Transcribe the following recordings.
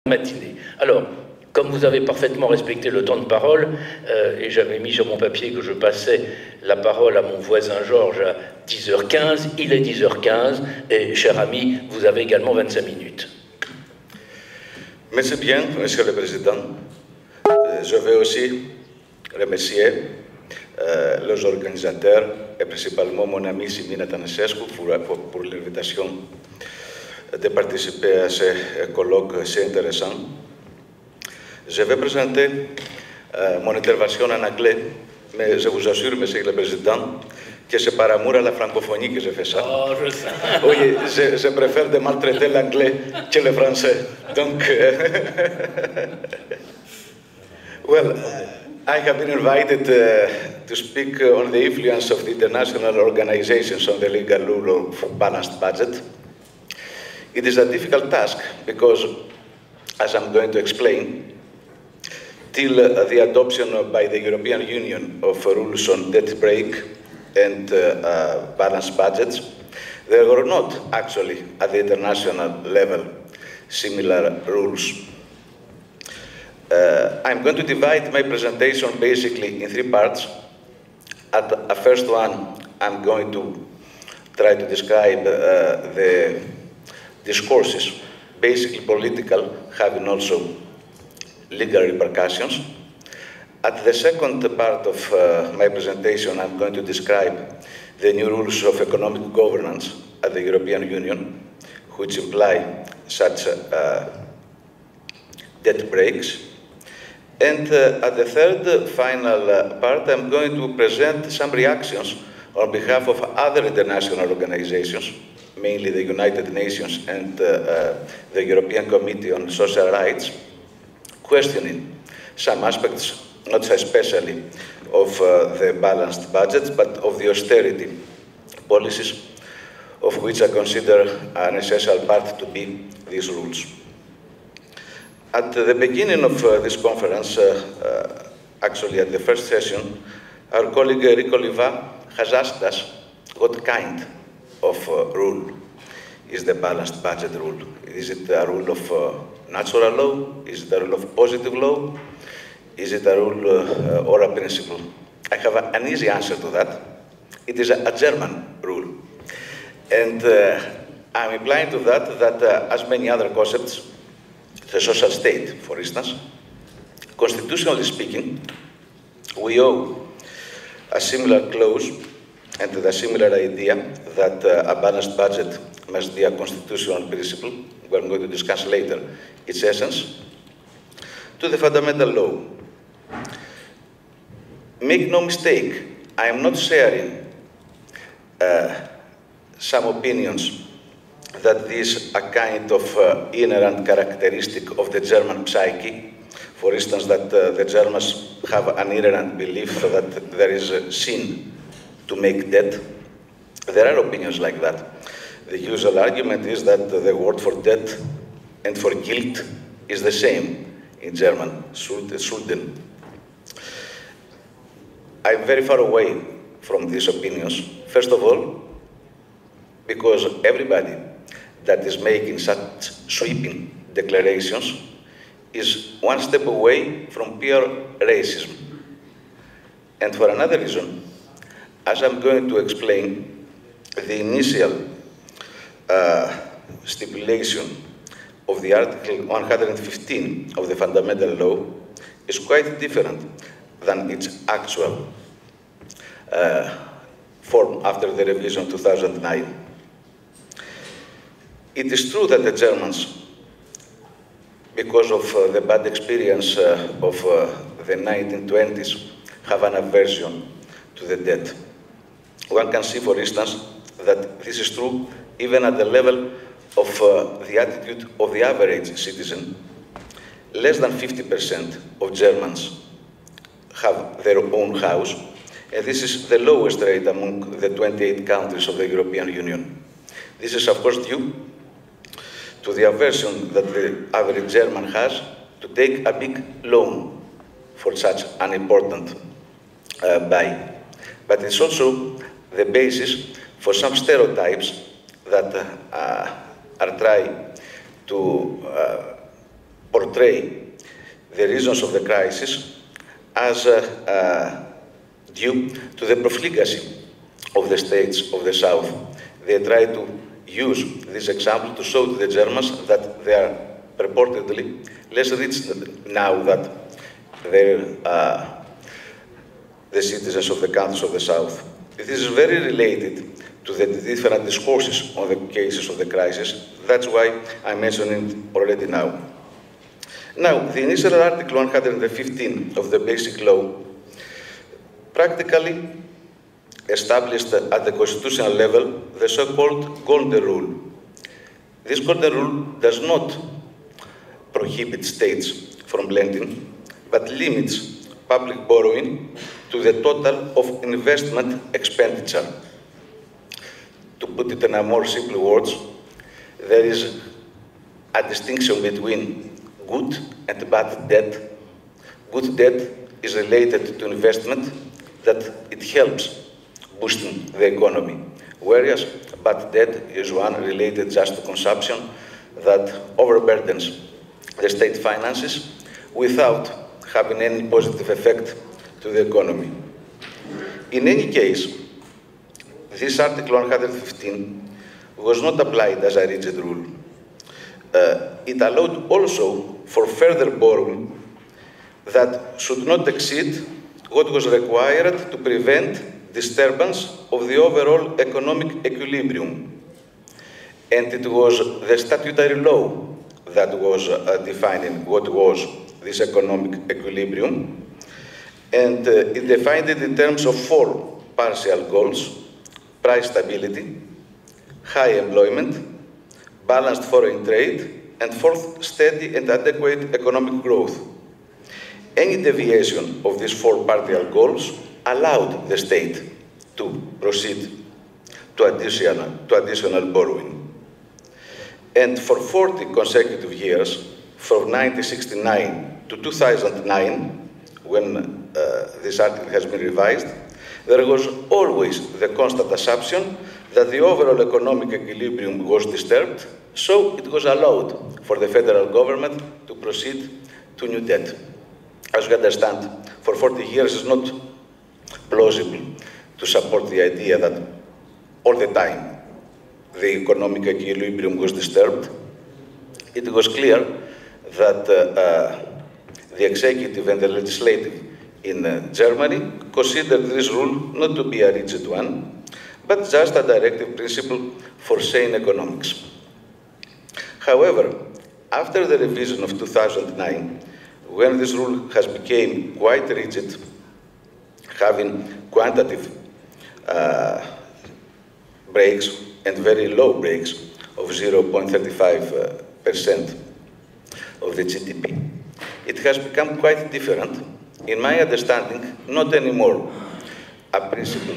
matinée. Alors, comme vous avez parfaitement respecté le temps de parole, et j'avais mis sur mon papier que je passais la parole à mon voisin Georges à 10h15, il est 10h15, et cher ami, vous avez également 25 minutes. Merci bien, Monsieur le Président. Je veux aussi remercier les organisateurs et principalement mon ami Simina Tanasescu pour l'invitation de participer à ce colloque si intéressant. Je vais présenter mon intervention en anglais, mais je vous assure, Monsieur le Président, que c'est par amour à la francophonie que je fais ça. Oh, je sais. Oui, je préfère de maltraiter l'anglais que le français. Donc, well, I have been invited to speak on the influence of the international organizations on the legal rule of balanced budget. It is a difficult task because, as I'm going to explain, till the adoption by the European Union of rules on debt break and balanced budgets, there were not actually at the international level similar rules. I'm going to divide my presentation basically in three parts. At the first one, I'm going to try to describe the discourses, basically political, having also legal repercussions. At the second part of my presentation, I'm going to describe the new rules of economic governance at the European Union, which imply such debt breaks. And at the third final part, I'm going to present some reactions on behalf of other international organizations, mainly the United Nations and the European Committee on Social Rights, questioning some aspects, not especially of the balanced budgets, but of the austerity policies, of which I consider an essential part to be these rules. At the beginning of this conference, actually at the first session, our colleague Rico Liva has asked us what kind of rule is the balanced budget rule. Is it a rule of natural law? Is it a rule of positive law? Is it a rule or a principle? I have an easy answer to that. It is a German rule. And I'm implying to that as many other concepts, the social state, for instance, constitutionally speaking, we owe a similar clause and a similar idea that a balanced budget must be a constitutional principle. We're going to discuss later its essence, to the fundamental law. Make no mistake, I am not sharing some opinions that is a kind of inherent characteristic of the German psyche. For instance, that the Germans have an inherent belief that there is a sin to make debt. There are opinions like that. The usual argument is that the word for debt and for guilt is the same in German, Schulden. I'm very far away from these opinions. First of all, because everybody that is making such sweeping declarations is one step away from pure racism. And for another reason, as I'm going to explain, the initial stipulation of the Article 115 of the Fundamental Law is quite different than its actual form after the revision 2009. It is true that the Germans, because of the bad experience of the 1920s, have an aversion to the debt. One can see, for instance, that this is true even at the level of the attitude of the average citizen. Less than 50% of Germans have their own house, and this is the lowest rate among the 28 countries of the European Union. This is, of course, due to the aversion that the average German has to take a big loan for such an important buy. But it's also the basis for some stereotypes that are trying to portray the reasons of the crisis as due to the profligacy of the states of the South. They try to use this example to show to the Germans that they are purportedly less rich now that they're the citizens of the countries of the South. This is very related to the different discourses on the cases of the crisis. That's why I'm mentioning it already now. Now, the initial Article 115 of the Basic Law practically established at the constitutional level the so-called Golden Rule. This Golden Rule does not prohibit states from lending, but limits public borrowing to the total of investment expenditure. To put it in a more simple words, there is a distinction between good and bad debt. Good debt is related to investment that it helps boosting the economy, whereas bad debt is one related just to consumption that overburdens the state finances without having any positive effect to the economy. In any case, this Article 115 was not applied as a rigid rule. It allowed also for further borrowing that should not exceed what was required to prevent disturbance of the overall economic equilibrium. And it was the statutory law that was defining what was this economic equilibrium. And it defined it in terms of 4 partial goals: price stability, high employment, balanced foreign trade, and 4th, steady and adequate economic growth. Any deviation of these 4 partial goals allowed the state to proceed to additional borrowing. And for 40 consecutive years, from 1969 to 2009, when this article has been revised, there was always the constant assumption that the overall economic equilibrium was disturbed, so it was allowed for the federal government to proceed to new debt. As you understand, for 40 years it's not plausible to support the idea that all the time the economic equilibrium was disturbed. It was clear that the executive and the legislative in Germany considered this rule not to be a rigid one, but just a directive principle for sane economics. However, after the revision of 2009, when this rule has become quite rigid, having quantitative breaks and very low breaks of 0.35% of the GDP, it has become quite different. In my understanding, not anymore a principle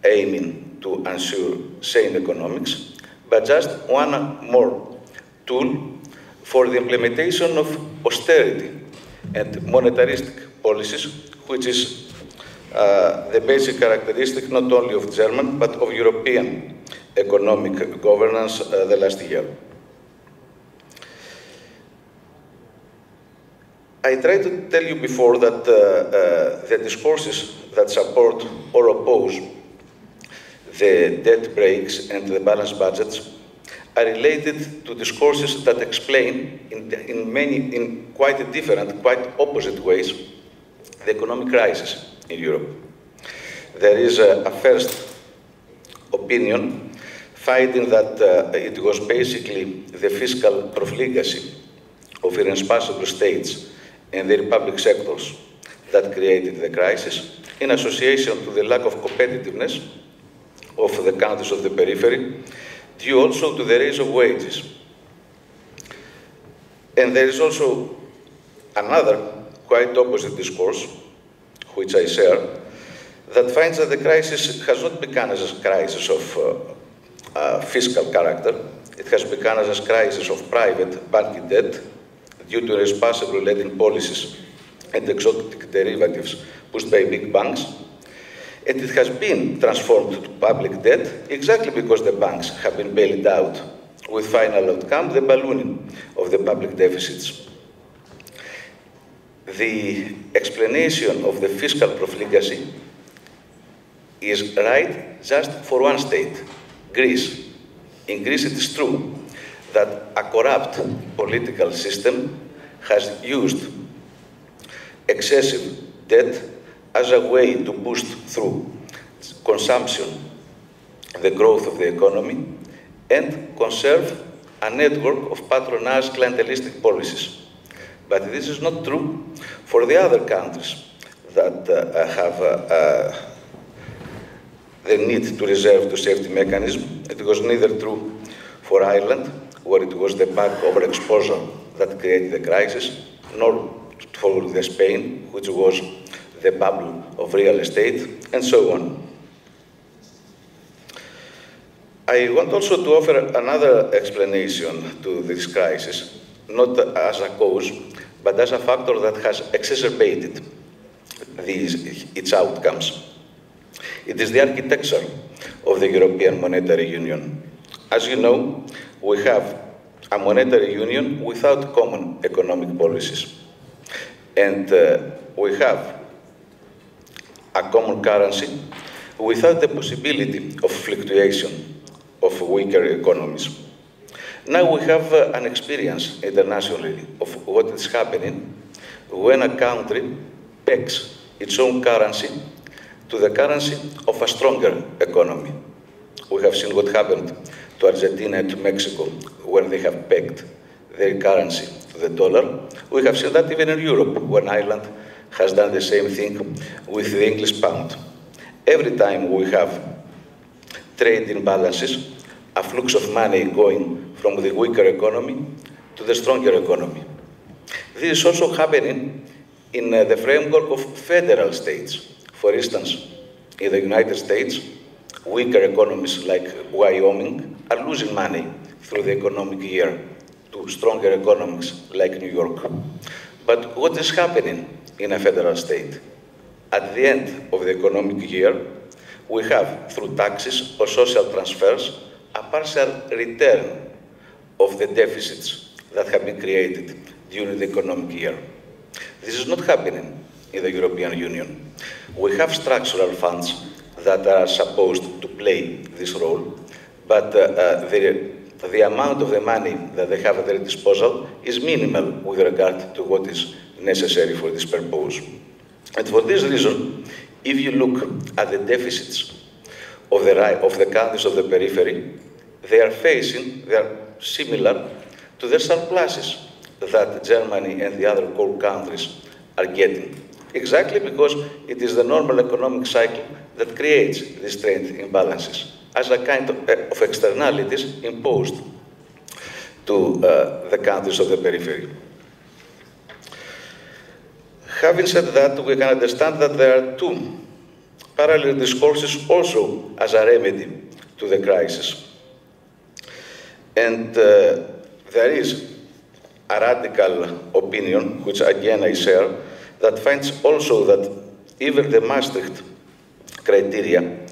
aiming to ensure sane economics, but just one more tool for the implementation of austerity and monetaristic policies, which is the basic characteristic not only of German, but of European economic governance the last year. I tried to tell you before that the discourses that support or oppose the debt breaks and the balanced budgets are related to discourses that explain in quite different, quite opposite ways the economic crisis in Europe. There is a first opinion finding that it was basically the fiscal profligacy of irresponsible states and their public sectors that created the crisis, in association to the lack of competitiveness of the countries of the periphery, due also to the raise of wages. And there is also another quite opposite discourse, which I share, that finds that the crisis has not begun as a crisis of fiscal character. It has begun as a crisis of private banking debt due to irresponsible lending policies and exotic derivatives pushed by big banks. And it has been transformed to public debt exactly because the banks have been bailed out, with final outcome the ballooning of the public deficits. the explanation of the fiscal profligacy is right just for one state, Greece. In Greece, it is true that a corrupt political system has used excessive debt as a way to boost through consumption the growth of the economy and conserve a network of patronage clientelistic policies. But this is not true for the other countries that have the need to reserve the safety mechanism. It was neither true for Ireland, where it was the bank overexposure that created the crisis, nor for the Spain, which was the bubble of real estate, and so on. I want also to offer another explanation to this crisis, not as a cause, but as a factor that has exacerbated its outcomes. It is the architecture of the European Monetary Union. As you know, we have a monetary union without common economic policies. And we have a common currency without the possibility of fluctuation of weaker economies. Now we have an experience internationally of what is happening when a country pegs its own currency to the currency of a stronger economy. We have seen what happened to Argentina and to Mexico when they have pegged their currency to the dollar. We have seen that even in Europe, when Ireland has done the same thing with the English pound. Every time we have trade imbalances, a flux of money going from the weaker economy to the stronger economy. This is also happening in the framework of federal states. For instance, in the United States, weaker economies like Wyoming are losing money through the economic year to stronger economies like New York. But what is happening in a federal state? At the end of the economic year, we have, through taxes or social transfers, a partial return of the deficits that have been created during the economic year. This is not happening in the European Union. We have structural funds that are supposed to play this role, but the amount of the money that they have at their disposal is minimal with regard to what is necessary for this purpose. And for this reason, if you look at the deficits of the countries of the periphery, they are similar to the surpluses that Germany and the other core countries are getting. Exactly because it is the normal economic cycle that creates these trade imbalances as a kind of externalities imposed to the countries of the periphery. Having said that, we can understand that there are two parallel discourses also as a remedy to the crisis. And there is a radical opinion, which again I share, that finds also that even the Maastricht criteria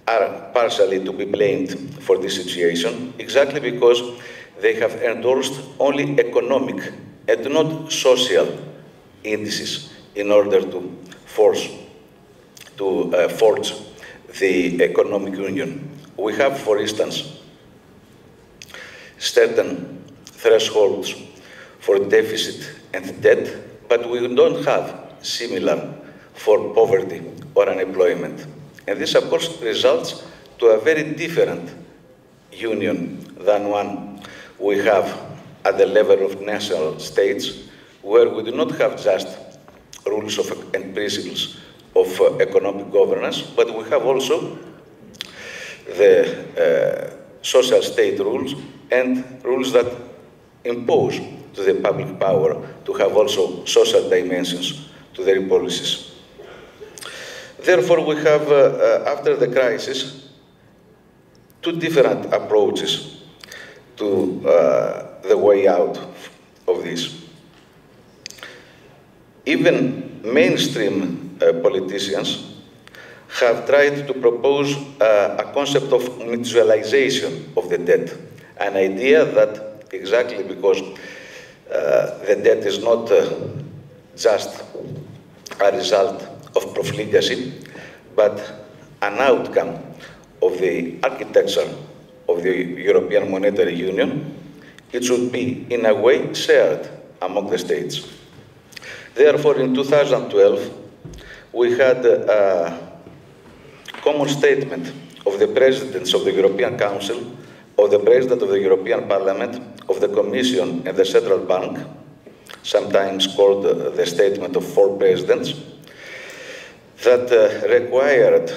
are partially to be blamed for this situation, exactly because they have endorsed only economic and not social indices in order to forge the economic union. We have, for instance, certain thresholds for deficit and debt, but we don't have similar for poverty or unemployment. And this, of course, results to a very different union than one we have at the level of national states, where we do not have just rules and principles of economic governance, but we have also the social state rules and rules that impose to the public power to have also social dimensions to their policies. Therefore, we have, after the crisis, two different approaches to the way out of this. Even mainstream politicians have tried to propose a concept of mutualization of the debt, an idea that exactly because the debt is not just a result of profligacy, but an outcome of the architecture of the European Monetary Union. It should be, in a way, shared among the states. Therefore, in 2012, we had a common statement of the presidents of the European Council, of the President of the European Parliament, of the Commission and the Central Bank, sometimes called the Statement of Four Presidents, that required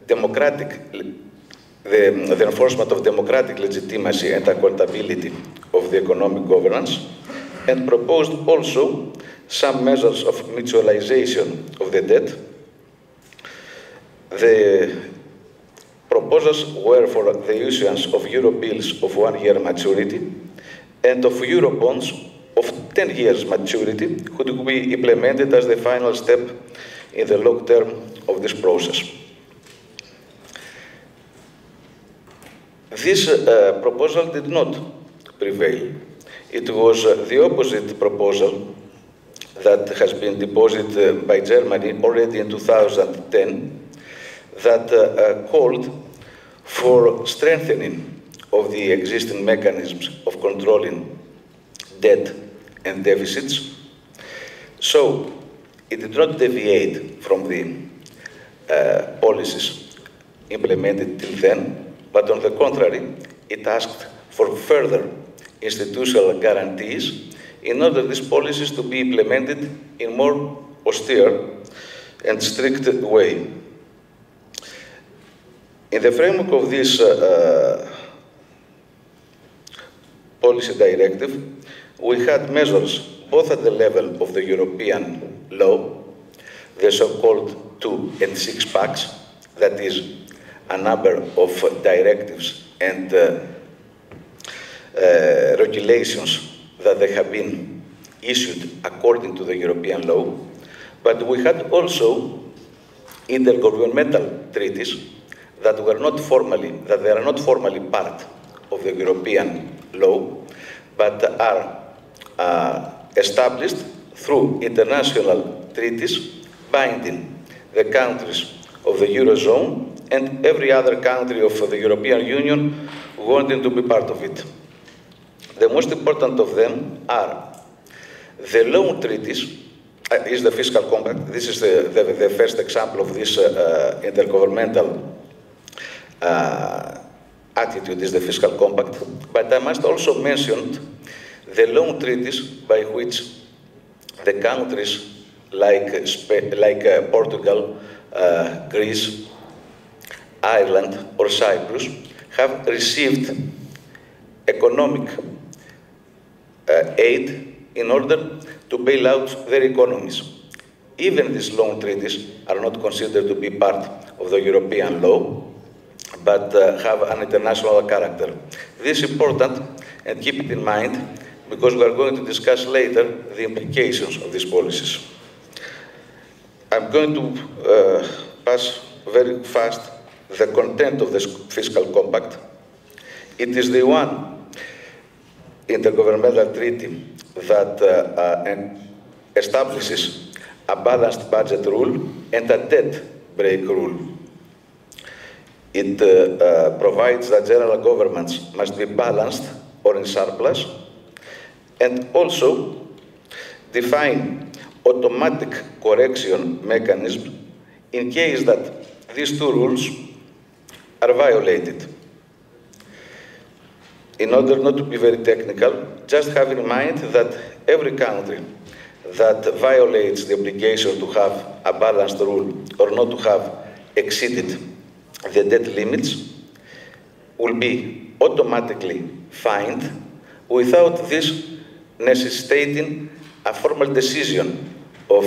the enforcement of democratic legitimacy and accountability of the economic governance, and proposed also some measures of mutualization of the debt. The proposals were for the issuance of Euro bills of 1 year maturity and of Euro bonds of 10 years maturity, which would be implemented as the final step in the long term of this process. This proposal did not prevail. It was the opposite proposal that has been deposited by Germany already in 2010 that called for strengthening of the existing mechanisms of controlling debt and deficits. So it did not deviate from the policies implemented till then, but on the contrary, it asked for further institutional guarantees in order these policies to be implemented in more austere and strict way. In the framework of this policy directive, we had measures both at the level of the European law, the so-called 2 and 6 packs, that is a number of directives and regulations that they have been issued according to the European law, but we had also intergovernmental treaties that they are not formally part of the European law, but are established through international treaties binding the countries of the Eurozone and every other country of the European Union wanting to be part of it. The most important of them are the loan treaties, is the fiscal compact. This is the first example of this intergovernmental attitude, is the fiscal compact. But I must also mention the loan treaties by which the countries like Portugal, Greece, Ireland or Cyprus have received economic aid in order to bail out their economies. Even these loan treaties are not considered to be part of the European law, but have an international character. This is important, and keep it in mind, because we are going to discuss later the implications of these policies. I'm going to pass very fast the content of this fiscal compact. It is the one intergovernmental treaty that establishes a balanced budget rule and a debt break rule. It provides that general governments must be balanced or in surplus, and also define automatic correction mechanism in case that these two rules are violated. In order not to be very technical, just have in mind that every country that violates the obligation to have a balanced rule or not to have exceeded the debt limits will be automatically fined without this necessitating a formal decision of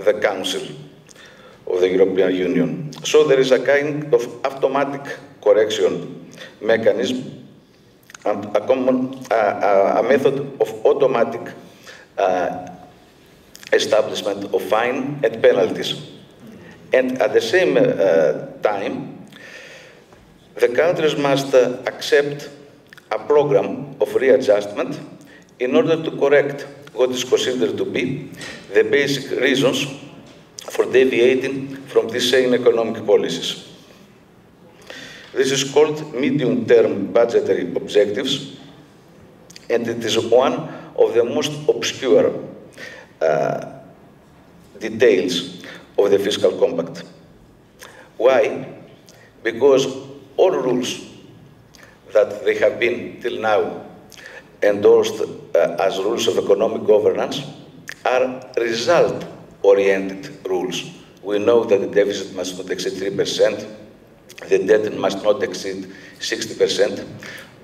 the Council of the European Union. So there is a kind of automatic correction mechanism and a method of automatic establishment of fine and penalties. And at the same time, the countries must accept a program of readjustment in order to correct what is considered to be the basic reasons for deviating from these same economic policies. This is called medium-term budgetary objectives, and it is one of the most obscure details of the fiscal compact. Why? Because all rules that they have been till now endorsed as rules of economic governance are result-oriented rules. We know that the deficit must not exceed 3%, the debt must not exceed 60%,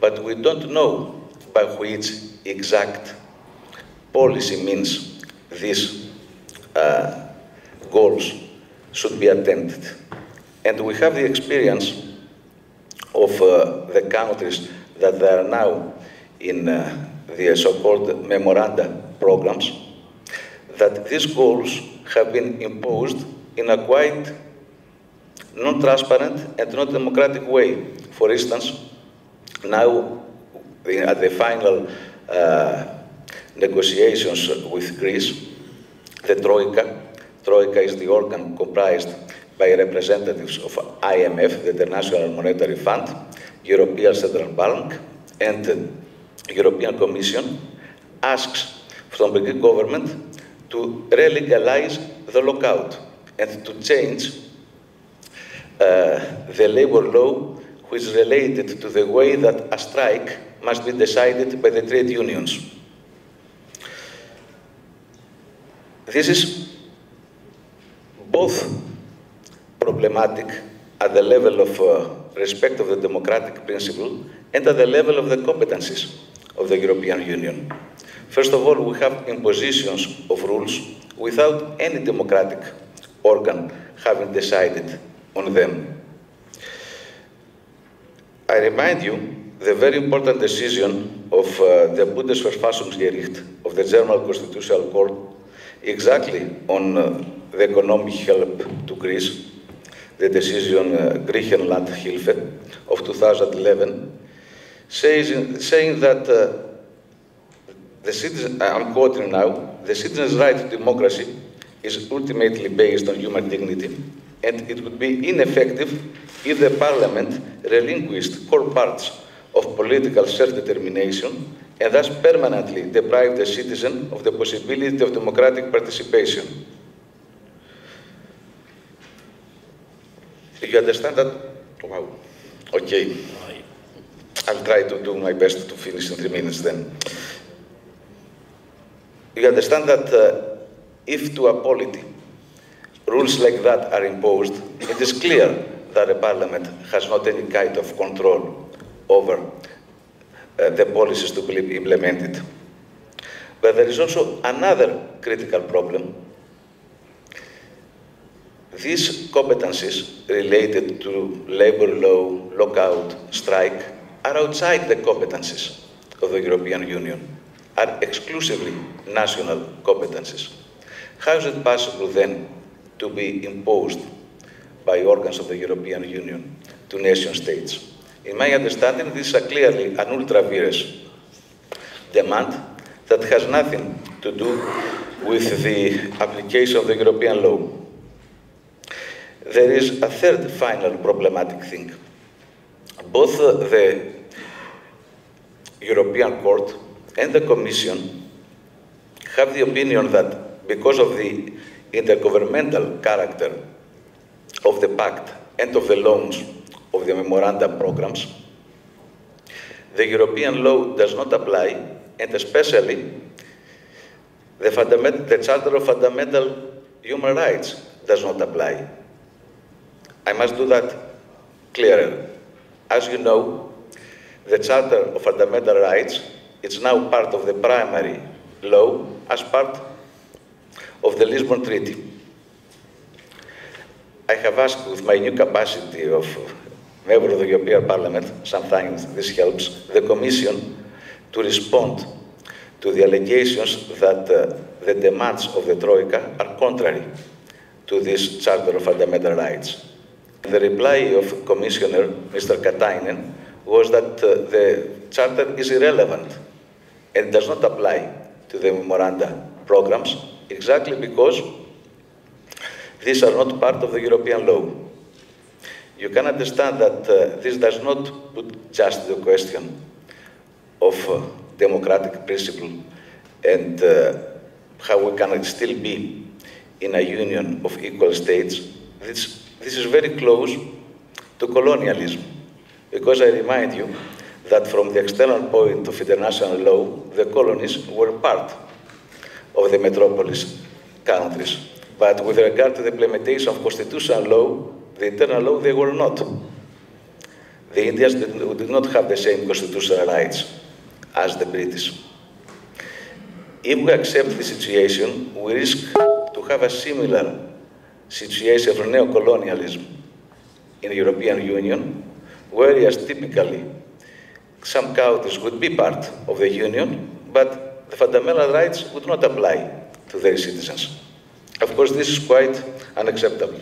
but we don't know by which exact policy means these goals should be attended. And we have the experience of the countries that are now in the so-called memoranda programs, that these goals have been imposed in a quite non-transparent and not democratic way. For instance, now at the final negotiations with Greece, the Troika is the organ comprised by representatives of IMF, the International Monetary Fund, European Central Bank, and the European Commission, asks from the Greek government to re-legalize the lockout and to change the labor law, which is related to the way that a strike must be decided by the trade unions. This is both problematic at the level of respect of the democratic principle and at the level of the competencies of the European Union. First of all, we have impositions of rules without any democratic organ having decided on them. I remind you the very important decision of the Bundesverfassungsgericht of the German Constitutional Court exactly on the economic help to Greece, the decision Griechenland-Hilfe of 2011, saying that the citizen, I'm quoting now, the citizen's right to democracy is ultimately based on human dignity, and it would be ineffective if the parliament relinquished core parts of political self-determination and thus permanently deprived the citizen of the possibility of democratic participation. You understand that? Wow. Okay. I'll try to do my best to finish in 3 minutes then. You understand that if to a polity rules like that are imposed, it is clear that the parliament has not any kind of control over the policies to be implemented. But there is also another critical problem. These competencies related to labor law, lockout, strike, are outside the competencies of the European Union, are exclusively national competencies. How is it possible then to be imposed by organs of the European Union to nation states? In my understanding, this is clearly an ultra-vires demand that has nothing to do with the application of the European law. There is a third final problematic thing. Both the European Court and the Commission have the opinion that because of the intergovernmental character of the pact and of the loans of the memorandum programs, the European law does not apply, and especially the Charter of Fundamental Human Rights does not apply. I must do that clearer. As you know, the Charter of Fundamental Rights is now part of the primary law as part of the Lisbon Treaty. I have asked, with my new capacity of member of the European Parliament, sometimes this helps, the Commission to respond to the allegations that the demands of the Troika are contrary to this Charter of Fundamental Rights. The reply of Commissioner Mr. Katainen was that the Charter is irrelevant and does not apply to the memoranda programs, exactly because these are not part of the European law. You can understand that this does not put just the question of democratic principle and how we can still be in a union of equal states. This is very close to colonialism, because I remind you that from the external point of international law, the colonies were part of the metropolis countries. But with regard to the implementation of constitutional law, the internal law, they were not. The Indians did not have the same constitutional rights as the British. If we accept the situation, we risk to have a similar situation for neocolonialism in the European Union, whereas typically some countries would be part of the Union, but the fundamental rights would not apply to their citizens. Of course, this is quite unacceptable.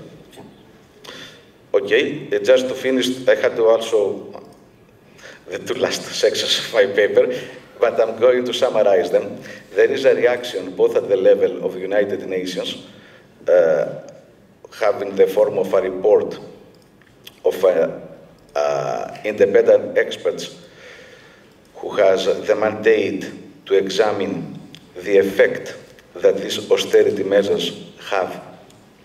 Okay, just to finish, I had to also, the two last sections of my paper, but I'm going to summarize them. There is a reaction both at the level of the United Nations, having the form of a report of independent experts who has the mandate to examine the effect that these austerity measures have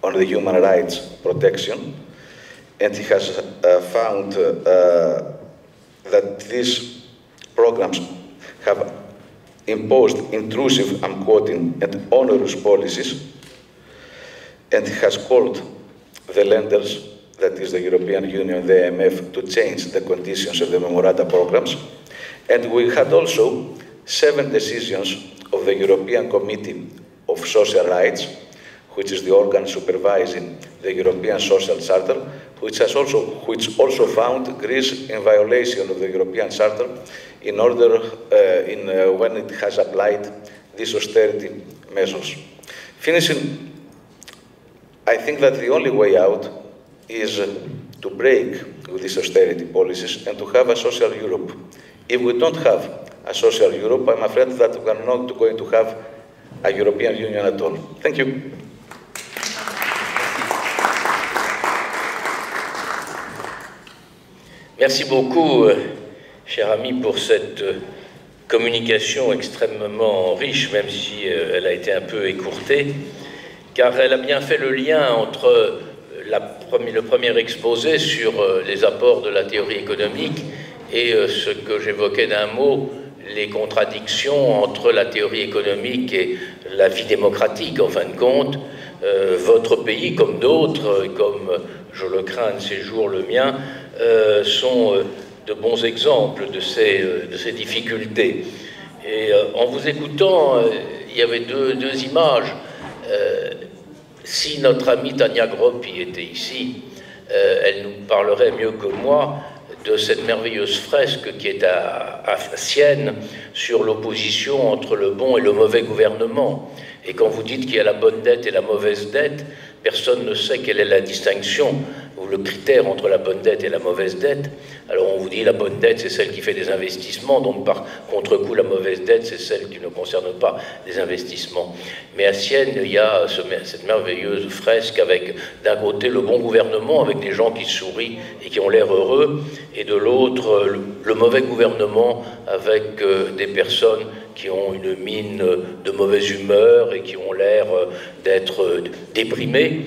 on the human rights protection. And he has found that these programs have imposed intrusive, I'm quoting, and onerous policies, and he has called the lenders, that is the European Union, the IMF, to change the conditions of the memoranda programs. And we had also 7 decisions of the European Committee of Social Rights, which is the organ supervising the European Social Charter, which also found Greece in violation of the European Charter in order when it has applied these austerity measures. Finishing, I think that the only way out is to break with these austerity policies and to have a social Europe. If we don't have a social Europe, I'm afraid that we are not going to have a European Union at all. Thank you. Merci beaucoup, cher ami, pour cette communication extrêmement riche, même si elle a été un peu écourtée, car elle a bien fait le lien entre le premier exposé sur les apports de la théorie économique et ce que j'évoquais d'un mot, les contradictions entre la théorie économique et la vie démocratique, en fin de compte. Votre pays, comme d'autres, comme je le crains de ces jours le mien, sont de bons exemples de ces difficultés. Et en vous écoutant, il y avait deux images. Si notre amie Tania Groppi était ici, elle nous parlerait mieux que moi de cette merveilleuse fresque qui est à Sienne sur l'opposition entre le bon et le mauvais gouvernement. Et quand vous dites qu'il y a la bonne dette et la mauvaise dette, personne ne sait quelle est la distinction ou le critère entre la bonne dette et la mauvaise dette. Alors on vous dit la bonne dette, c'est celle qui fait des investissements, donc par contre-coup, la mauvaise dette, c'est celle qui ne concerne pas les investissements. Mais à Sienne, il y a cette merveilleuse fresque avec, d'un côté, le bon gouvernement, avec des gens qui sourient et qui ont l'air heureux, et de l'autre, le mauvais gouvernement, avec des personnes qui ont une mine de mauvaise humeur et qui ont l'air d'être déprimées.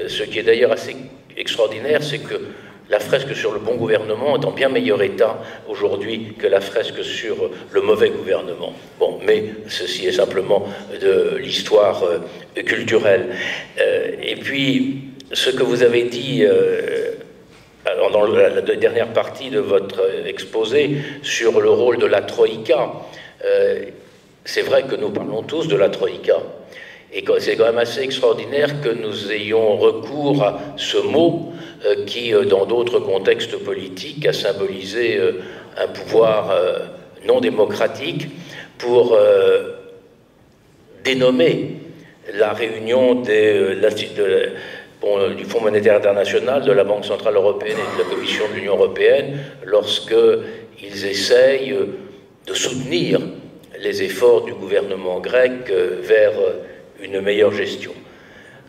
Ce qui est d'ailleurs assez extraordinaire, c'est que la fresque sur le bon gouvernement est en bien meilleur état aujourd'hui que la fresque sur le mauvais gouvernement. Bon, mais ceci est simplement de l'histoire culturelle. Et puis, ce que vous avez dit dans la dernière partie de votre exposé sur le rôle de la Troïka, c'est vrai que nous parlons tous de la Troïka. Et c'est quand même assez extraordinaire que nous ayons recours à ce mot qui, dans d'autres contextes politiques, a symbolisé un pouvoir non démocratique pour dénommer la réunion du Fonds monétaire international, de la Banque centrale européenne et de la Commission de l'Union européenne lorsqu'ils essayent de soutenir les efforts du gouvernement grec vers une meilleure gestion.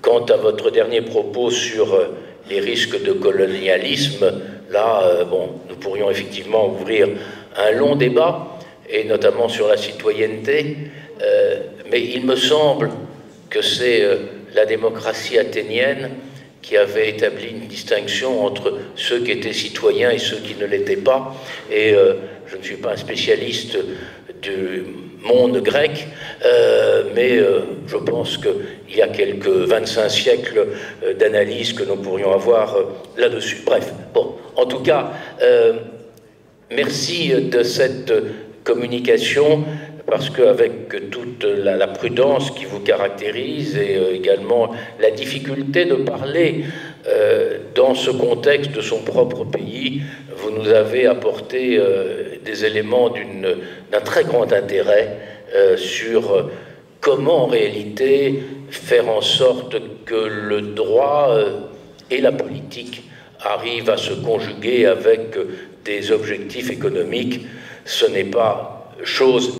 Quant à votre dernier propos sur les risques de colonialisme, là, nous pourrions effectivement ouvrir un long débat, et notamment sur la citoyenneté, mais il me semble que c'est la démocratie athénienne qui avait établi une distinction entre ceux qui étaient citoyens et ceux qui ne l'étaient pas, et je ne suis pas un spécialiste du monde grec, mais je pense qu'il y a quelques 25 siècles d'analyse que nous pourrions avoir là-dessus. Bref, bon, en tout cas, merci de cette communication, parce qu'avec toute la prudence qui vous caractérise et également la difficulté de parler dans ce contexte de son propre pays, vous nous avez apporté des éléments d'un très grand intérêt sur comment en réalité faire en sorte que le droit et la politique arrivent à se conjuguer avec des objectifs économiques. Ce n'est pas chose